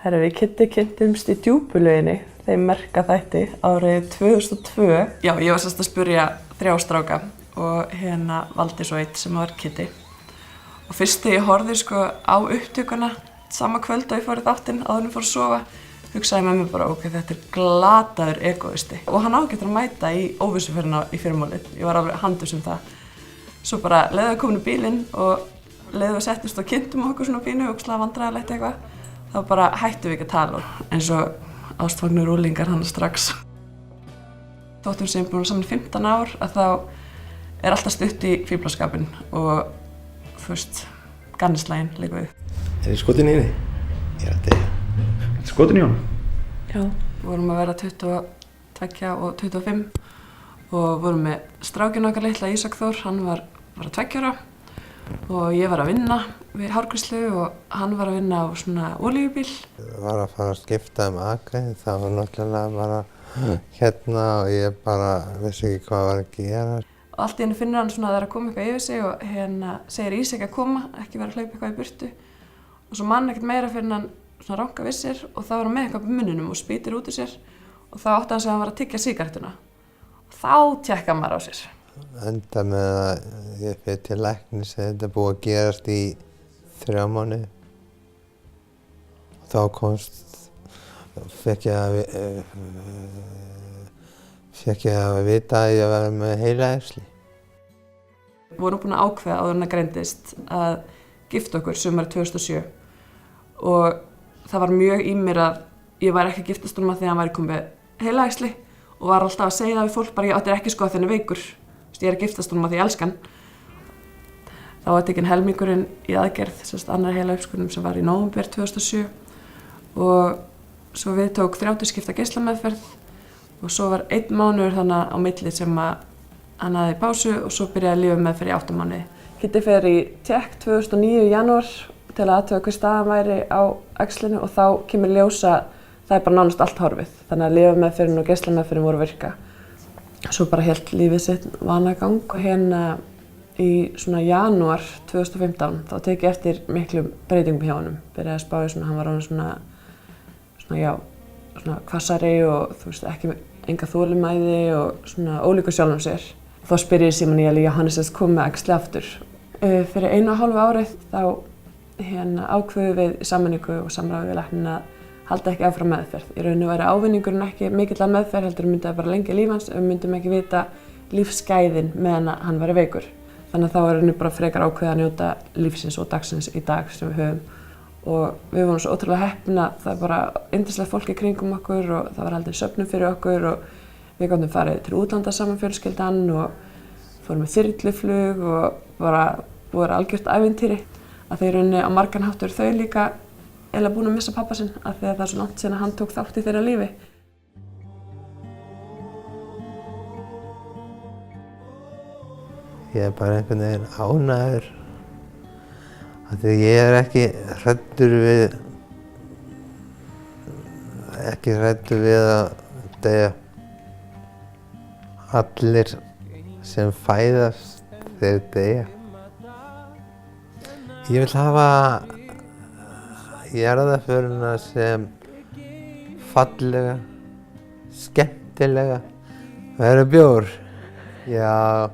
Herra, við Kiddi kynntumst í Djúpulauginni, þeim merka þætti, árið 2002. Já, ég var sérst að spyrja 3 stráka og valdi svo einn sem var Kiddi. Og fyrst þegar ég horfði á upptökuna sama kvöld og ég fór í þáttinn áður en ég fór að sofa, hugsaði með mér bara, ok, þetta er glataður egóisti. Og hann ágættur að mæta í óvissuferðina í fyrramálið. Ég var alveg handviss það. Svo bara leiði að komin í bílinn og leiði við settist og kynntum okkur svona pínu og vandræðalegt eitthvað. Þá bara hættum við ekki að tala eins og ástfangnir úlingar hann strax. Þóttum sem búin saman 15 ár að þá er alltaf stutt í fíflaskapinn og gannislægin líka við. Er þið skotin í henni? Ég er að deyja. Ertu skotin í honum? Já. Við vorum að vera 22 og 25 og vorum með strákinn okkar litla Ísak Þór, hann var 2 ára og ég var að vinna við hárgreiðslu og hann var að vinna á svona olíubíl. Ég var að fara að skipta akrein, það var náttúrulega bara og ég bara vissi ekki hvað var að gera. Og allt í henni finnur hann svona að það er að koma eitthvað yfir sig og segir Ísak að koma, ekki vera að hlaupa eitthvað í burtu. Og svo mann ekkert meira fyrir hann svona ranka við sér og þá var hann með eitthvað í munninum og spýtir út úr sér og þá átti hann sig að hann var að tyggja sígarettuna. Og þá tékkar maður á sér. Enda með að ég fyrir til læknis að þetta búið að gerast í 3 mánuði. Og þá fekk ég að vita að ég var með heilaæxli. Við vorum búin að ákveða áður en að greindist að gifta okkur sumarið 2007 og það var mjög í mér að ég væri ekki að giftast honum af því að hann væri komið með heilaæxli og var alltaf að segja það við fólk bara ég átti ekki að þenni veikur. Ég er að giftast honum af því ég elska hann. Þá var tekinn helmingurinn í aðgerð, annar heilauppskurðum sem var í nóvember 2007 og svo við tók 30 skipta geislameðferð og svo var 1 mánuður þannig á milli sem að hann hafði pásu og svo byrjaði lyfjameðferð í 8 mánuði. Kiddi fer í tékk 2009 í janúar til að athuga hver staðan væri á æxlinu og þá kemur í ljós að það er bara nánast allt horfið. Þannig að lyfjameðferðin og geislameðferðin voru að virka. Svo bara hélt lífið sitt vanagang og í svona janúar 2015 þá tek ég eftir miklum breytingum hjá honum. Byrjaði að spá í hann var orðinn svona hvassari og ekki enga þolinmæði og svona ólíkur sjálfum sér. Þá spyr ég Símon Elí að hann er komið með æxli aftur. Fyrir 1,5 árið þá ákveðum við í sameiningu og samráði við lækninn að halda ekki áfram meðferð. Í rauninu væri ávinningurinn ekki mikill af meðferð heldur myndi það bara lengja líf hans ef við myndum ekki vita lífsgæðin meðan hann væri veikur. Þannig að þá er henni bara frekar ákveðið að njóta lífsins og dagsins í dag sem við höfum. Og við vorum svo ótrúlega heppin að það er bara yndislegt fólk í kringum okkur og það var haldin söfnun fyrir okkur og við gátum farið til útlanda saman fjölskyldan og fórum með þyrluflug og bara voru algjört ævintýri. Að þeir rauninni á margan hátt eru þau líka eiginlega búin að missa pappa sinn af því að það er svo langt síðan að hann tók þátt í þeirra lífi. Ég er bara einhvern veginn ánægður. Því ég er ekki hræddur við að deyja. Allir sem fæðast þeir deyja. Ég vil hafa jarðarförina sem fallega, skemmtilega og það eru bjór. Já.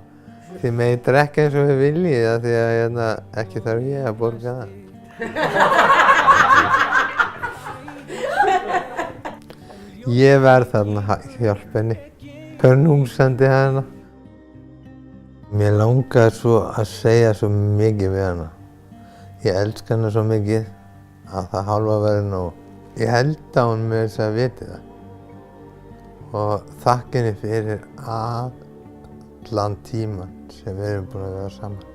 Þið megið drekka eins og þið viljið af því að ekki þarf ég að borga það. Ég verð þarna að hjálpa henni, hörnungsandi hana. Mér langar svo að segja svo mikið við hana. Ég elska hana svo mikið að það hálfa verði nóg. Ég held að hún með þess að viti það. Og þakka henni fyrir allan tíman sem við erum búin að vera saman.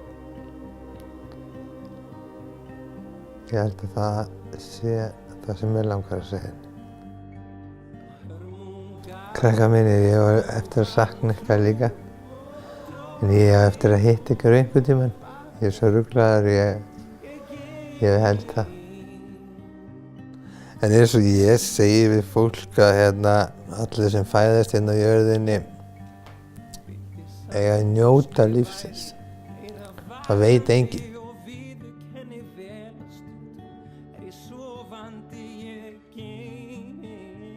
Ég held að það sé það sem ég langar að segja henni. Krakkar mínir, ég var eftir að sakna ykkar líka. En ég hef eftir að hitta ykkur einhvern tímann. Ég er svo ruglaður, ég held það. En eins og ég segi við fólk að allir sem fæðast á jörðinni eiga að njóta lífsins. Það veit enginn. sofandi ég geng